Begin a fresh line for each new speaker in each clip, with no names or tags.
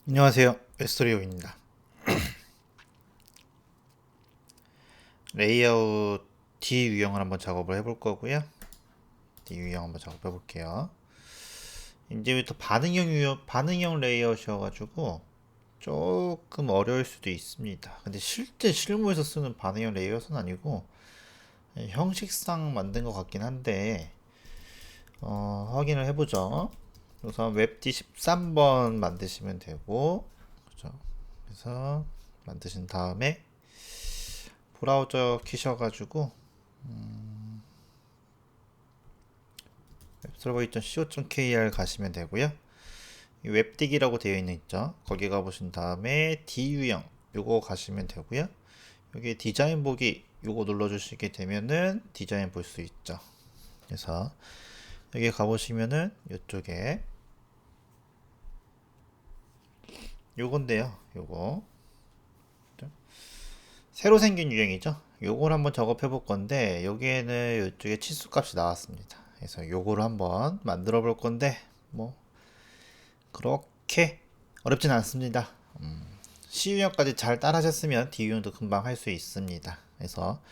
안녕하세요. 에스토리오입니다. 레이아웃 D 유형을 한번 작업을 해볼 거고요. D 유형 한번 작업해 볼게요. 이제부터 반응형 레이아웃이어가지고 조금 어려울 수도 있습니다. 근데 실제 실무에서 쓰는 반응형 레이아웃은 아니고 형식상 만든 것 같긴 한데 확인을 해보죠. 우선 웹D 13번 만드시면 되고, 그죠? 그래서 만드신 다음에 브라우저 키셔가지고 웹서버2.co.kr 가시면 되고요. 이 웹딕이라고 되어 있는 있죠. 거기 가보신 다음에 D 유형 요거 가시면 되고요. 여기 디자인 보기 요거 눌러주시게 되면은 디자인 볼 수 있죠. 그래서 여기 가보시면은 이쪽에 요건데요. 요거 새로 생긴 유형이죠. 요걸 한번 작업해 볼 건데 여기에는 이쪽에 치수 값이 나왔습니다. 그래서 요거를 한번 만들어 볼 건데 뭐 그렇게 어렵진 않습니다. C 유형까지 잘 따라하셨으면 D 유형도 금방 할 수 있습니다. 그래서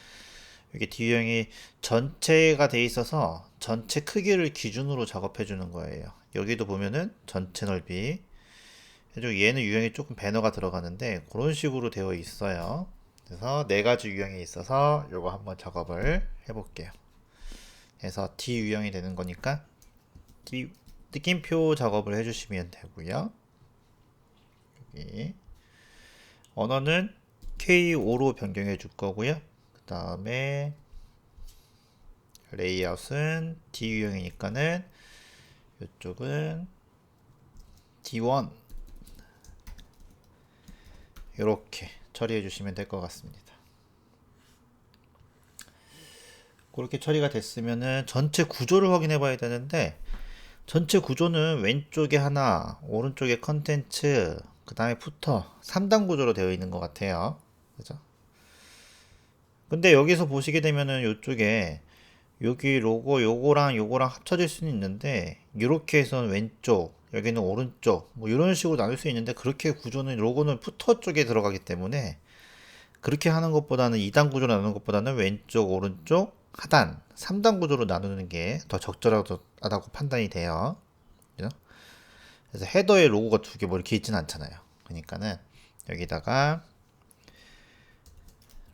이게 D 유형이 전체가 돼 있어서 전체 크기를 기준으로 작업해 주는 거예요. 여기도 보면은 전체 넓이, 얘는 유형이 조금 배너가 들어가는데 그런 식으로 되어 있어요. 그래서 네 가지 유형이 있어서 요거 한번 작업을 해볼게요. 그래서 D 유형이 되는 거니까 D 느낌표 작업을 해주시면 되고요. 여기 언어는 K5로 변경해 줄 거고요. 그 다음에 레이아웃은 D 유형이니까는 이쪽은 D1 이렇게 처리해 주시면 될 것 같습니다. 그렇게 처리가 됐으면은 전체 구조를 확인해 봐야 되는데 전체 구조는 왼쪽에 하나, 오른쪽에 컨텐츠, 그 다음에 부터 3단 구조로 되어 있는 것 같아요. 그죠? 근데 여기서 보시게 되면은 이쪽에 여기 로고 요거랑 요거랑 합쳐질 수는 있는데 이렇게 해서는 왼쪽, 여기는 오른쪽 뭐 이런 식으로 나눌 수 있는데 그렇게 구조는 로고는 푸터 쪽에 들어가기 때문에 그렇게 하는 것보다는 2단 구조로 나누는 것보다는 왼쪽, 오른쪽, 하단, 3단 구조로 나누는 게 더 적절하다고 판단이 돼요. 그죠? 그래서 헤더에 로고가 두 개 뭐 이렇게 있진 않잖아요. 그러니까는 여기다가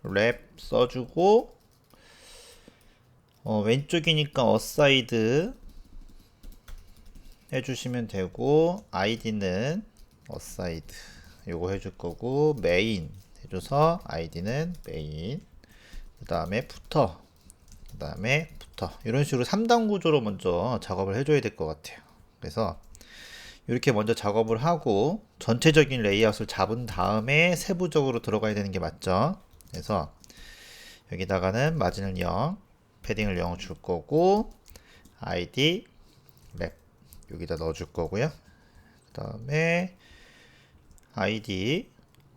랩 써주고 왼쪽이니까 어사이드 해주시면 되고 아이디는 어사이드 요거 해줄 거고 메인 해줘서 아이디는 메인 그 다음에 부터 그 다음에 부터 이런 식으로 3단 구조로 먼저 작업을 해줘야 될 것 같아요. 그래서 이렇게 먼저 작업을 하고 전체적인 레이아웃을 잡은 다음에 세부적으로 들어가야 되는 게 맞죠. 그래서 여기다가는 마진을 0, 패딩을 0 줄 거고 id 랩 여기다 넣어 줄 거고요. 그 다음에 id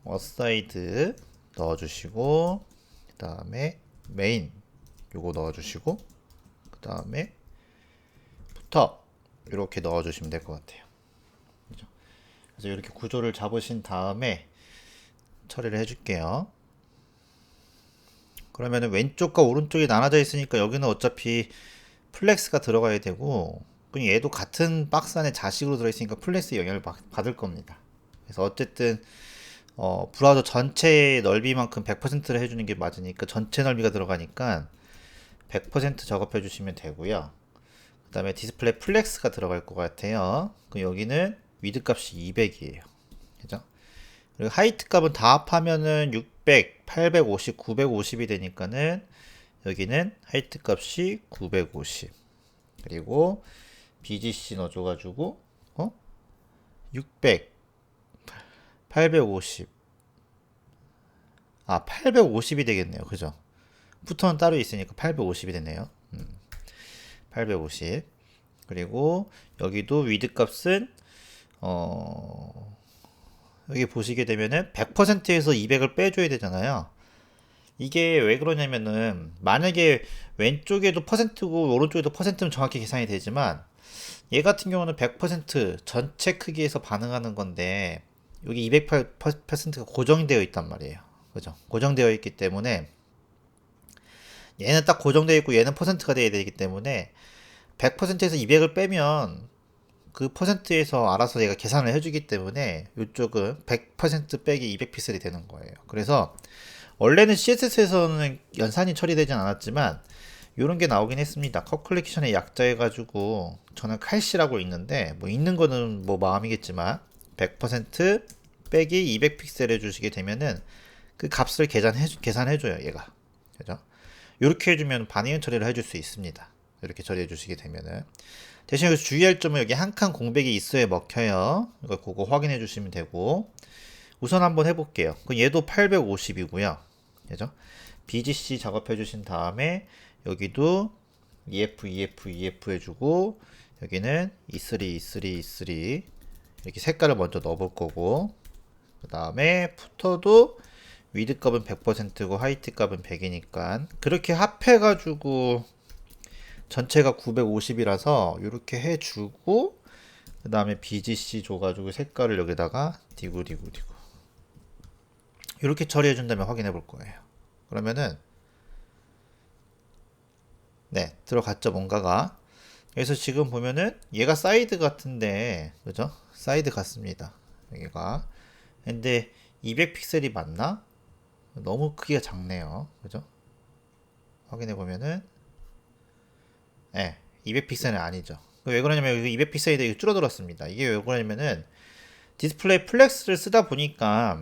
어사이드 넣어 주시고 그 다음에 메인 요거 넣어 주시고 그 다음에 부터 이렇게 넣어 주시면 될 것 같아요. 그죠? 그래서 이렇게 구조를 잡으신 다음에 처리를 해줄게요. 그러면은 왼쪽과 오른쪽이 나눠져 있으니까 여기는 어차피 플렉스가 들어가야 되고 그냥 얘도 같은 박스 안에 자식으로 들어있으니까 플렉스 영향을 받을 겁니다. 그래서 어쨌든 브라우저 전체의 넓이만큼 100%를 해주는 게 맞으니까 전체 넓이가 들어가니까 100% 작업해 주시면 되고요. 그 다음에 디스플레이 플렉스가 들어갈 것 같아요. 그럼 여기는 위드 값이 200이에요. 그죠? 그리고 하이트 값은 다 합하면은 600, 850, 950이 되니까는 여기는 하이트 값이 950. 그리고 BGC 넣어줘가지고 600, 850. 850이 되겠네요. 그죠? 부터는 따로 있으니까 850이 되네요. 850. 그리고 여기도 위드 값은 여기 보시게 되면은 100%에서 200을 빼줘야 되잖아요. 이게 왜 그러냐면은 만약에 왼쪽에도 퍼센트고 오른쪽에도 퍼센트는 정확히 계산이 되지만 얘 같은 경우는 100% 전체 크기에서 반응하는 건데 여기 208%가 고정되어 있단 말이에요. 그죠? 고정되어 있기 때문에 얘는 딱 고정되어 있고 얘는 퍼센트가 돼야 되기 때문에 100%에서 200을 빼면 그 퍼센트에서 알아서 얘가 계산을 해주기 때문에 이쪽은 100% 빼기 200 픽셀이 되는 거예요. 그래서 원래는 CSS에서는 연산이 처리되진 않았지만 이런 게 나오긴 했습니다. 컷 컬렉션의 약자 해가지고 저는 칼시라고 있는데 뭐 있는 거는 뭐 마음이겠지만 100% 빼기 200 픽셀 해주시게 되면은 그 값을 계산해줘요 얘가. 그죠? 이렇게 해주면 반응 처리를 해줄 수 있습니다. 이렇게 처리해 주시게 되면은 대신 여기서 주의할 점은 여기 한 칸 공백이 있어야 먹혀요. 이거 그거 확인해 주시면 되고 우선 한번 해볼게요. 그럼 얘도 850이고요. 그죠? BGC 작업해 주신 다음에 여기도 EF, EF, EF 해주고 여기는 E3, E3, E3 이렇게 색깔을 먼저 넣어볼 거고 그 다음에 푸터도 위드 값은 100%고 하이트 값은 100이니까 그렇게 합해가지고 전체가 950이라서 이렇게 해주고 그 다음에 BGC 줘가지고 색깔을 여기다가 디구 이렇게 처리해 준다면 확인해 볼 거예요. 그러면은 네 들어갔죠 뭔가가. 그래서 지금 보면은 얘가 사이드 같은데 그죠? 사이드 같습니다 여기가. 근데 200 픽셀이 맞나? 너무 크기가 작네요 그죠? 확인해 보면은 네, 200픽셀은 아니죠. 왜 그러냐면 여기 200픽셀이 되게 줄어들었습니다. 이게 왜 그러냐면은 디스플레이 플렉스를 쓰다 보니까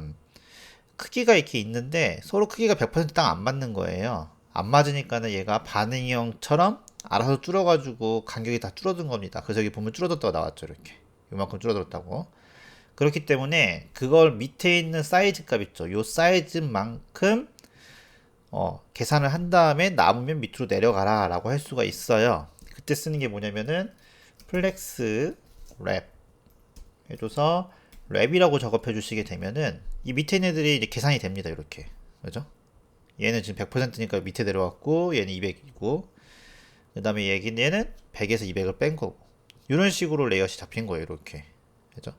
크기가 이렇게 있는데 서로 크기가 100%딱 안 맞는 거예요. 안 맞으니까는 얘가 반응형처럼 알아서 줄어가지고 간격이 다 줄어든 겁니다. 그래서 여기 보면 줄어들었다고 나왔죠. 이렇게. 이만큼 줄어들었다고. 그렇기 때문에 그걸 밑에 있는 사이즈 값 있죠. 요 사이즈만큼 계산을 한 다음에 남으면 밑으로 내려가라 라고 할 수가 있어요. 그때 쓰는 게 뭐냐면은 플렉스 랩 해줘서 랩이라고 작업해 주시게 되면은 이 밑에 있는 애들이 이제 계산이 됩니다. 이렇게 그죠? 얘는 지금 100%니까 밑에 내려왔고 얘는 200이고 그 다음에 얘는 100에서 200을 뺀 거고 이런 식으로 레이아웃이 잡힌 거예요. 이렇게 그죠?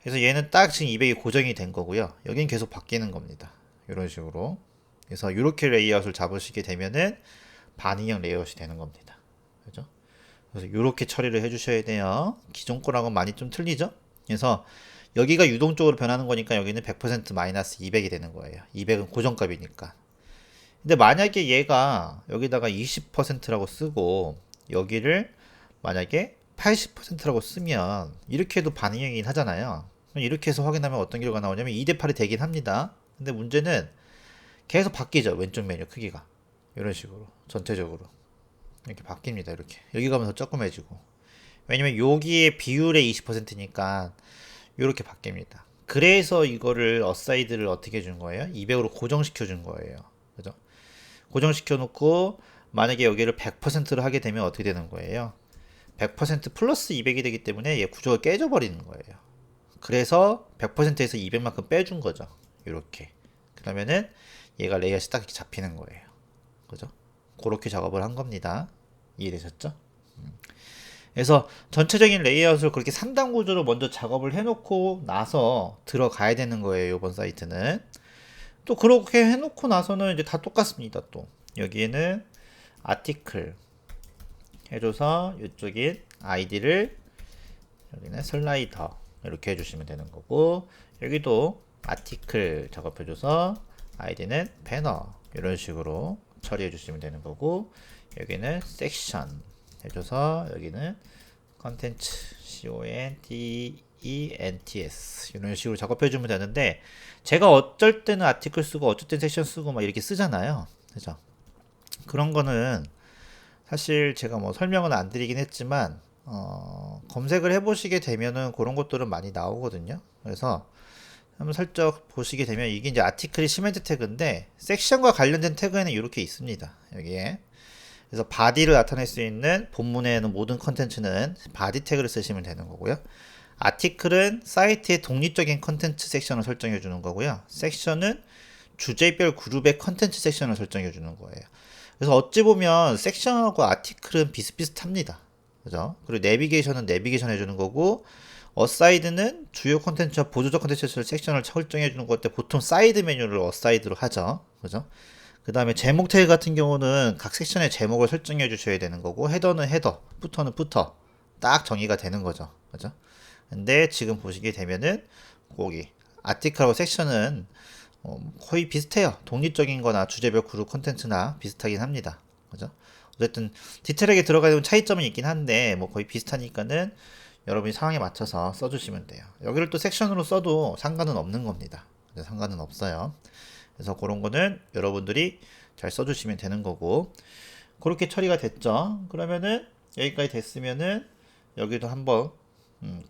그래서 얘는 딱 지금 200이 고정이 된 거고요. 여기는 계속 바뀌는 겁니다. 이런 식으로. 그래서 이렇게 레이아웃을 잡으시게 되면은 반응형 레이아웃이 되는 겁니다. 그죠? 그래서 이렇게 처리를 해주셔야 돼요. 기존 거랑은 많이 좀 틀리죠? 그래서 여기가 유동적으로 변하는 거니까 여기는 100% 마이너스 200이 되는 거예요. 200은 고정값이니까. 근데 만약에 얘가 여기다가 20%라고 쓰고 여기를 만약에 80%라고 쓰면 이렇게 해도 반응형이긴 하잖아요. 이렇게 해서 확인하면 어떤 결과가 나오냐면 2대8이 되긴 합니다. 근데 문제는 계속 바뀌죠. 왼쪽 메뉴 크기가. 이런 식으로 전체적으로 이렇게 바뀝니다. 이렇게 여기 가면 더 조그매지고 왜냐면 여기에 비율의 20%니까 이렇게 바뀝니다. 그래서 이거를 어사이드를 어떻게 준 거예요? 200으로 고정시켜 준 거예요. 그죠? 고정시켜 놓고 만약에 여기를 100%로 하게 되면 어떻게 되는 거예요? 100% 플러스 200이 되기 때문에 얘 구조가 깨져 버리는 거예요. 그래서 100%에서 200만큼 빼준 거죠. 이렇게. 그러면은 얘가 레이아웃이 딱 이렇게 잡히는 거예요. 그죠? 그렇게 작업을 한 겁니다. 이해되셨죠? 그래서 전체적인 레이아웃을 그렇게 3단 구조로 먼저 작업을 해놓고 나서 들어가야 되는 거예요. 이번 사이트는. 또 그렇게 해놓고 나서는 이제 다 똑같습니다. 또 여기에는 아티클 해줘서 이쪽인 아이디를 여기는 슬라이더 이렇게 해주시면 되는 거고 여기도 아티클 작업해줘서 아이디는 배너 이런 식으로 처리해 주시면 되는 거고 여기는 섹션 해줘서 여기는 컨텐츠 CONTENTS 이런 식으로 작업해 주면 되는데 제가 어쩔 때는 아티클 쓰고 어쩔 때는 섹션 쓰고 막 이렇게 쓰잖아요. 그죠? 그런 거는 사실 제가 뭐 설명은 안 드리긴 했지만 검색을 해보시게 되면은 그런 것들은 많이 나오거든요. 그래서 한번 살짝 보시게 되면 이게 이제 아티클이 시멘트 태그인데 섹션과 관련된 태그에는 이렇게 있습니다. 여기에 그래서 바디를 나타낼 수 있는 본문에는 모든 컨텐츠는 바디 태그를 쓰시면 되는 거고요. 아티클은 사이트의 독립적인 컨텐츠 섹션을 설정해 주는 거고요. 섹션은 주제별 그룹의 컨텐츠 섹션을 설정해 주는 거예요. 그래서 어찌 보면 섹션하고 아티클은 비슷비슷합니다. 그죠? 그리고 내비게이션은 내비게이션 해주는 거고 어사이드는 주요 콘텐츠와 보조적 콘텐츠를 섹션을 설정해 주는 건데 보통 사이드 메뉴를 어사이드로 하죠. 그죠? 그 다음에 제목 태그 같은 경우는 각 섹션의 제목을 설정해 주셔야 되는 거고, 헤더는 헤더, 푸터는 푸터. 딱 정의가 되는 거죠. 그죠? 근데 지금 보시게 되면은 거기 아티클하고 섹션은 거의 비슷해요. 독립적인 거나 주제별 그룹 콘텐츠나 비슷하긴 합니다. 그죠? 어쨌든 디테일하게 들어가야 되는 차이점은 있긴 한데 뭐 거의 비슷하니까는 여러분이 상황에 맞춰서 써주시면 돼요. 여기를 또 섹션으로 써도 상관은 없는 겁니다. 상관은 없어요. 그래서 그런 거는 여러분들이 잘 써주시면 되는 거고, 그렇게 처리가 됐죠. 그러면은 여기까지 됐으면은 여기도 한번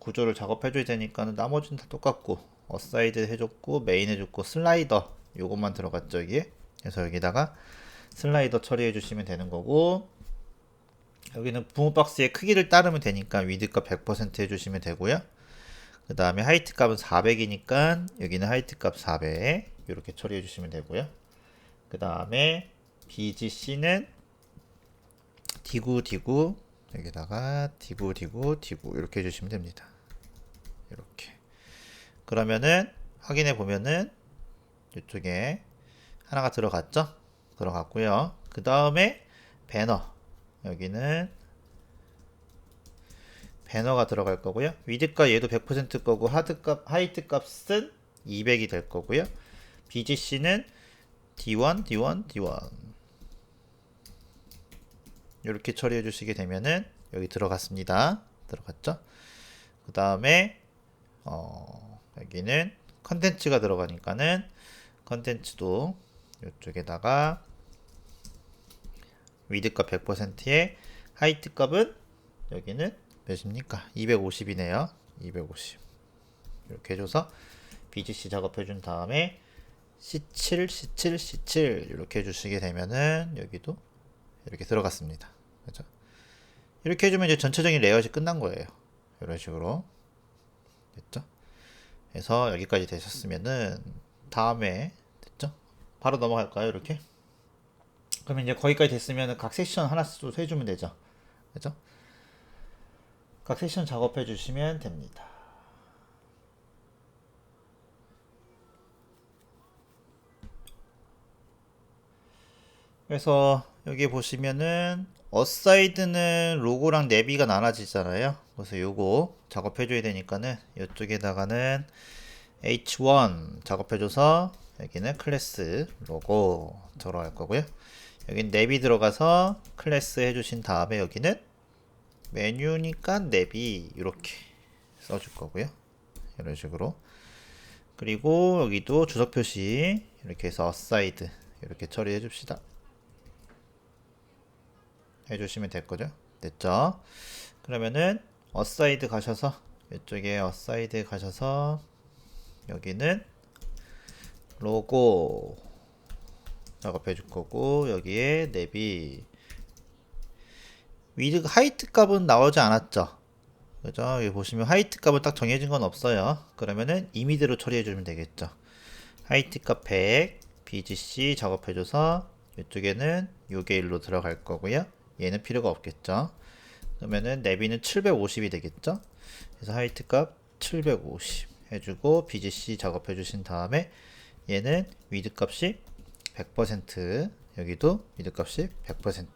구조를 작업해 줘야 되니까는 나머지는 다 똑같고, 어사이드 해줬고 메인 해줬고 슬라이더 요것만 들어갔죠 여기에. 그래서 여기다가 슬라이더 처리해 주시면 되는 거고, 여기는 부모박스의 크기를 따르면 되니까 위드값 100% 해주시면 되고요. 그 다음에 하이트 값은 400이니까 여기는 하이트 값 400 이렇게 처리해 주시면 되고요. 그 다음에 BGC는 디구 여기다가 디구 이렇게 해주시면 됩니다. 이렇게. 그러면은 확인해 보면은 이쪽에 하나가 들어갔죠? 들어갔고요. 그 다음에 배너, 여기는 배너가 들어갈 거고요. 위드값 얘도 100% 거고, 하이트 값은 200이 될 거고요. BGC는 D1 이렇게 처리해 주시게 되면은 여기 들어갔습니다. 들어갔죠? 그 다음에 여기는 컨텐츠가 들어가니까는 컨텐츠도 이쪽에다가 위드값 100%에 하이트 값은 여기는 몇입니까? 250이네요. 250 이렇게 해줘서 BGC 작업해 준 다음에 C7 이렇게 해주시게 되면은 여기도 이렇게 들어갔습니다. 그죠? 이렇게 해주면 이제 전체적인 레이아웃이 끝난 거예요. 이런 식으로 됐죠? 그래서 여기까지 되셨으면은 다음에 됐죠? 바로 넘어갈까요? 이렇게. 그러면 이제 거기까지 됐으면 각 섹션 하나씩 또 해주면 되죠. 그죠? 각 섹션 작업해 주시면 됩니다. 그래서 여기 보시면은 어사이드는 로고랑 내비가 나눠지잖아요. 그래서 요거 작업해 줘야 되니까는 이쪽에다가는 H1 작업해 줘서 여기는 클래스 로고 들어갈 거고요. 여기는 내비 들어가서 클래스 해주신 다음에 여기는 메뉴니까 내비 이렇게 써줄 거고요. 이런 식으로. 그리고 여기도 주석 표시 이렇게 해서 어사이드 이렇게 처리해 줍시다. 해주시면 될 거죠. 됐죠? 그러면은 어사이드 가셔서 이쪽에 어사이드 가셔서 여기는 로고 작업해 줄 거고, 여기에 내비 위드 하이트 값은 나오지 않았죠. 그죠? 여기 보시면 하이트 값은 딱 정해진 건 없어요. 그러면은 임의대로 처리해 주면 되겠죠. 하이트 값 100 BGC 작업해 줘서 이쪽에는 요게 일로 들어갈 거고요. 얘는 필요가 없겠죠. 그러면은 내비는 750이 되겠죠. 그래서 하이트 값 750 해주고 BGC 작업해 주신 다음에 얘는 위드 값이 100% 여기도 위드 값이 100%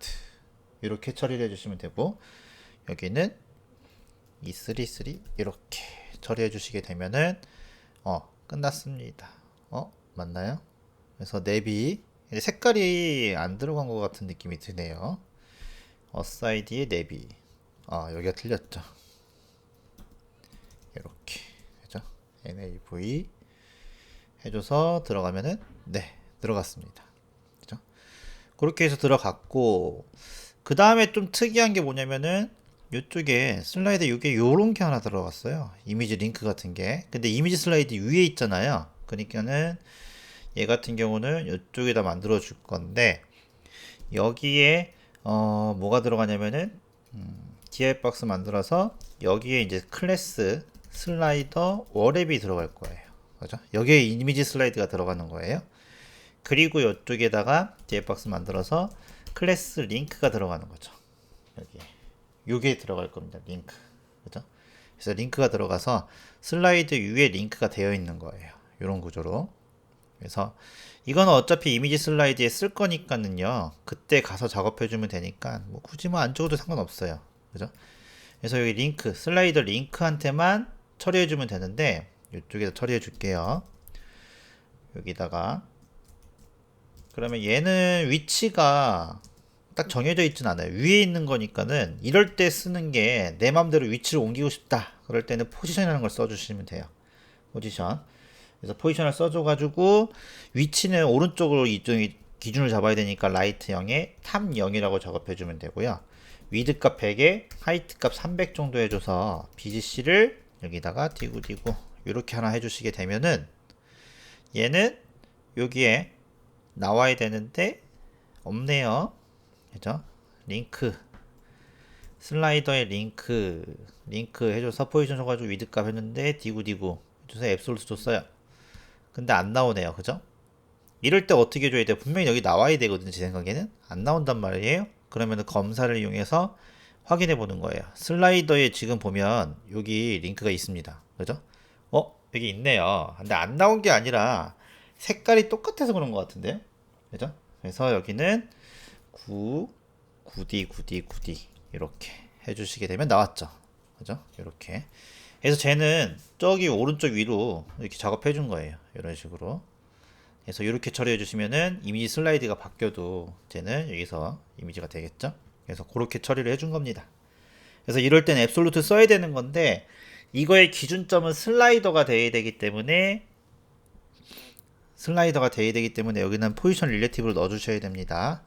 이렇게 처리를 해주시면 되고, 여기는 233 이렇게 처리해 주시게 되면은 끝났습니다. 맞나요? 그래서 내비 색깔이 안 들어간 것 같은 느낌이 드네요. 어사이드의 내비 여기가 틀렸죠. 이렇게 그죠? NAV 해줘서 들어가면은 네 들어갔습니다. 그죠? 그렇게 해서 들어갔고, 그 다음에 좀 특이한 게 뭐냐면은 이쪽에 슬라이드 이게 요런 게 하나 들어갔어요. 이미지 링크 같은 게. 근데 이미지 슬라이드 위에 있잖아요. 그러니까는 얘 같은 경우는 이쪽에다 만들어 줄 건데, 여기에 뭐가 들어가냐면은 DI 박스 만들어서 여기에 이제 클래스 슬라이더 워랩이 들어갈 거예요. 그죠? 여기에 이미지 슬라이드가 들어가는 거예요. 그리고 이쪽에다가 DI 박스 만들어서 클래스 링크가 들어가는 거죠. 여기에 요게 들어갈 겁니다. 링크. 그죠? 그래서 링크가 들어가서 슬라이드 위에 링크가 되어 있는 거예요. 이런 구조로. 그래서 이거는 어차피 이미지 슬라이드에 쓸 거니까는요. 그때 가서 작업해 주면 되니까 뭐 굳이 뭐 안 적어도 상관없어요. 그죠? 그래서 여기 링크, 슬라이더 링크한테만 처리해 주면 되는데 이쪽에서 처리해 줄게요. 여기다가 그러면 얘는 위치가 딱 정해져 있진 않아요. 위에 있는 거니까는 이럴 때 쓰는 게 내 맘대로 위치를 옮기고 싶다. 그럴 때는 포지션이라는 걸 써주시면 돼요. 포지션. 그래서 포지션을 써줘가지고 위치는 오른쪽으로 이쪽이 기준을 잡아야 되니까 라이트 0에 탑 0이라고 작업해주면 되고요. 위드 값 100에 하이트 값 300 정도 해줘서 BGC를 여기다가 디고 이렇게 하나 해주시게 되면은 얘는 여기에 나와야 되는데 없네요. 그죠? 링크 슬라이더에 링크 해줘서 포지션 줘가지고 위드 값 했는데 디고 해줘서 앱솔루트 줬어요. 근데 안 나오네요. 그죠? 이럴 때 어떻게 해줘야 돼요? 분명히 여기 나와야 되거든요. 제 생각에는 안 나온단 말이에요. 그러면 검사를 이용해서 확인해 보는 거예요. 슬라이더에 지금 보면 여기 링크가 있습니다. 그죠? 여기 있네요. 근데 안 나온 게 아니라 색깔이 똑같아서 그런 것 같은데요. 그죠? 그래서 여기는 9D 이렇게 해주시게 되면 나왔죠. 그죠? 이렇게. 그래서 쟤는 저기 오른쪽 위로 이렇게 작업해 준 거예요. 이런 식으로. 그래서 이렇게 처리해 주시면은 이미지 슬라이드가 바뀌어도 쟤는 여기서 이미지가 되겠죠. 그래서 그렇게 처리를 해준 겁니다. 그래서 이럴 땐 앱솔루트 써야 되는 건데 이거의 기준점은 슬라이더가 돼야 되기 때문에 여기는 포지션 릴레티브를 넣어 주셔야 됩니다.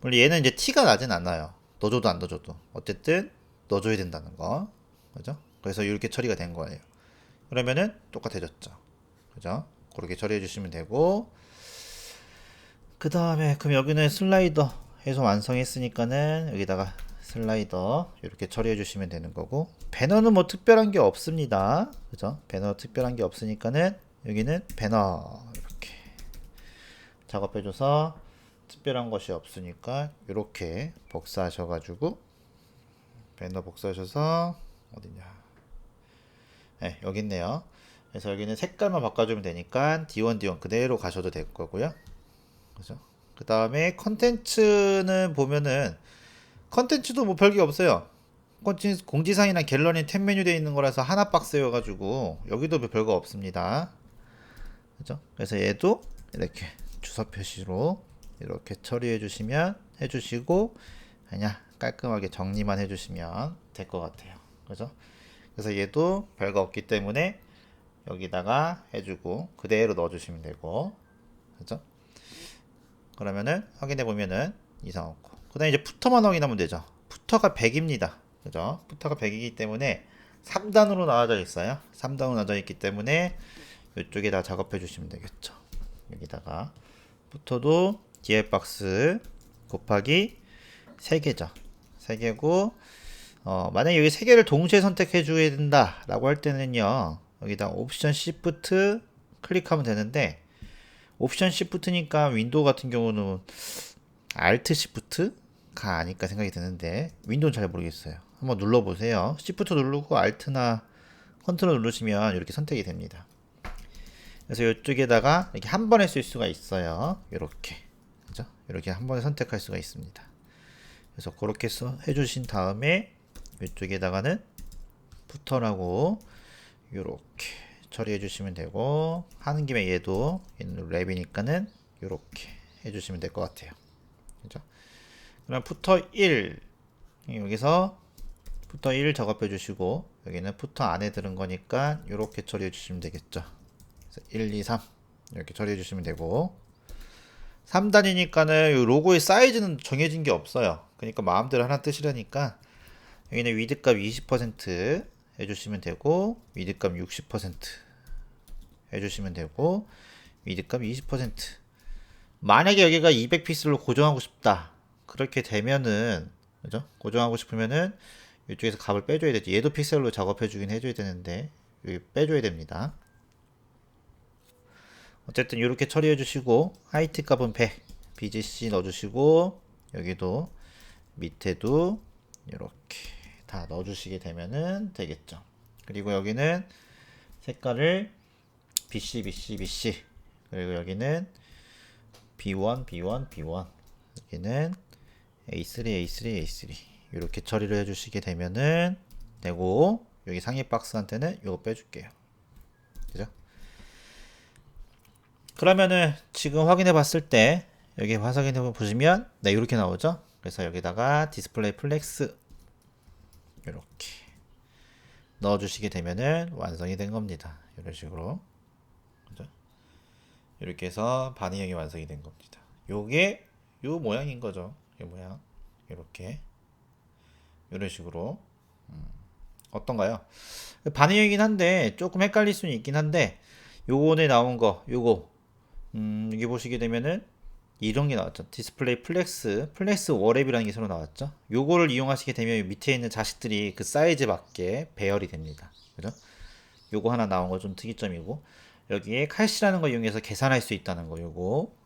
물론 얘는 이제 티가 나진 않아요. 넣어줘도 안 넣어줘도 어쨌든 넣어줘야 된다는 거. 그죠? 그래서 이렇게 처리가 된 거예요. 그러면은 똑같아졌죠. 그죠? 그렇게 처리해 주시면 되고 그 다음에 그럼 여기는 슬라이더 해서 완성했으니까는 여기다가 슬라이더 이렇게 처리해 주시면 되는 거고 배너는 뭐 특별한 게 없습니다. 그죠? 배너 특별한 게 없으니까는 여기는 배너 이렇게 작업해 줘서 특별한 것이 없으니까 이렇게 복사하셔가지고 배너 복사하셔서 어디냐 네, 여기 있네요. 그래서 여기는 색깔만 바꿔주면 되니까 D1 그대로 가셔도 될 거고요. 그죠? 그 다음에 컨텐츠는 보면은 컨텐츠도 뭐 별게 없어요. 공지사항이나 갤러리 탭 메뉴 되어 있는 거라서 하나 박스여가지고 여기도 별거 없습니다. 그죠? 그래서 얘도 이렇게 주소 표시로 이렇게 처리해 주시면 해주시고 그냥 깔끔하게 정리만 해주시면 될 것 같아요. 그죠? 그래서 얘도 별거 없기 때문에 여기다가 해주고 그대로 넣어주시면 되고 그죠? 그러면은 확인해 보면은 이상 없고 그 다음에 이제 푸터만 확인하면 되죠. 푸터가 100입니다. 그죠? 푸터가 100이기 때문에 3단으로 나와져 있어요. 3단으로 나와져 있기 때문에 이쪽에다 작업해 주시면 되겠죠. 여기다가 푸터도 DL박스 곱하기 3개죠. 3개고 만약에 여기 3개를 동시에 선택해 줘야 된다 라고 할 때는요 여기다 옵션 시프트 클릭하면 되는데 옵션 시프트니까 윈도우 같은 경우는 알트 시프트가 아닐까 생각이 드는데 윈도우는 잘 모르겠어요. 한번 눌러보세요. 시프트 누르고 알트나 컨트롤 누르시면 이렇게 선택이 됩니다. 그래서 이쪽에다가 이렇게 한 번에 쓸 수가 있어요. 이렇게 그죠? 이렇게 한 번에 선택할 수가 있습니다. 그래서 그렇게 해주신 다음에 이쪽에다가는 푸터라고 이렇게 처리해 주시면 되고 하는 김에 얘도 얘는 랩이니까는 이렇게 해주시면 될 것 같아요. 그죠? 그럼 푸터 1 여기서 푸터 1 작업해 주시고 여기는 푸터 안에 들은 거니까 이렇게 처리해 주시면 되겠죠. 1, 2, 3 이렇게 처리해 주시면 되고 3단이니까는 로고의 사이즈는 정해진 게 없어요. 그러니까 마음대로 하나 뜨시려니까 여기는 위드값 20% 해주시면 되고 위드값 60% 해주시면 되고 위드값 20% 만약에 여기가 200픽셀로 고정하고 싶다 그렇게 되면은 그죠? 고정하고 싶으면은 이쪽에서 값을 빼줘야 되지. 얘도 픽셀로 작업해 주긴 해줘야 되는데 여기 빼줘야 됩니다. 어쨌든 이렇게 처리해 주시고 하이트 값은 100 BGC 넣어주시고 여기도 밑에도 이렇게 다 넣어주시게 되면은 되겠죠. 그리고 여기는 색깔을 BC, BC, BC. 그리고 여기는 B1, B1, B1. 여기는 A3, A3, A3. 이렇게 처리를 해주시게 되면은 되고, 여기 상위 박스한테는 이거 빼줄게요. 그죠? 그러면은 지금 확인해 봤을 때 여기 확인해 보시면 네, 이렇게 나오죠. 그래서 여기다가 디스플레이 플렉스 이렇게 넣어 주시게 되면은 완성이 된 겁니다. 이런 식으로. 그죠? 이렇게 해서 반응형이 완성이 된 겁니다. 요게 요 모양인 거죠. 이 모양. 이렇게 이런 식으로. 어떤가요? 반응형이긴 한데 조금 헷갈릴 수는 있긴 한데 요거에 나온 거 요거 여기 보시게 되면은 이런 게 나왔죠. 디스플레이 플렉스 워랩이라는 게 새로 나왔죠. 요거를 이용하시게 되면 밑에 있는 자식들이 그 사이즈에 맞게 배열이 됩니다. 그죠? 요거 하나 나온 거 좀 특이점이고 여기에 칼시라는 거 이용해서 계산할 수 있다는 거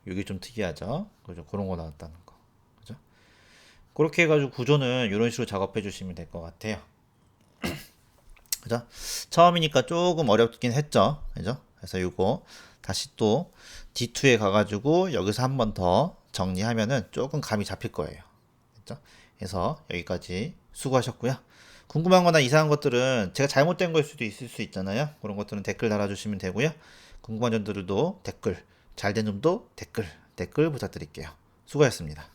요게 좀 특이하죠. 그죠? 그런 거 나왔다는 거. 그죠? 그렇게 해가지고 구조는 이런 식으로 작업해 주시면 될 것 같아요. 그죠? 처음이니까 조금 어렵긴 했죠. 그죠? 그래서 요거 다시 또 D2에 가가지고 여기서 한 번 더 정리하면은 조금 감이 잡힐 거예요. 그죠? 그래서 여기까지 수고하셨고요. 궁금한 거나 이상한 것들은 제가 잘못된 걸 수도 있을 수 있잖아요. 그런 것들은 댓글 달아주시면 되고요. 궁금한 점들도 댓글, 잘된 점도 댓글 부탁드릴게요. 수고하셨습니다.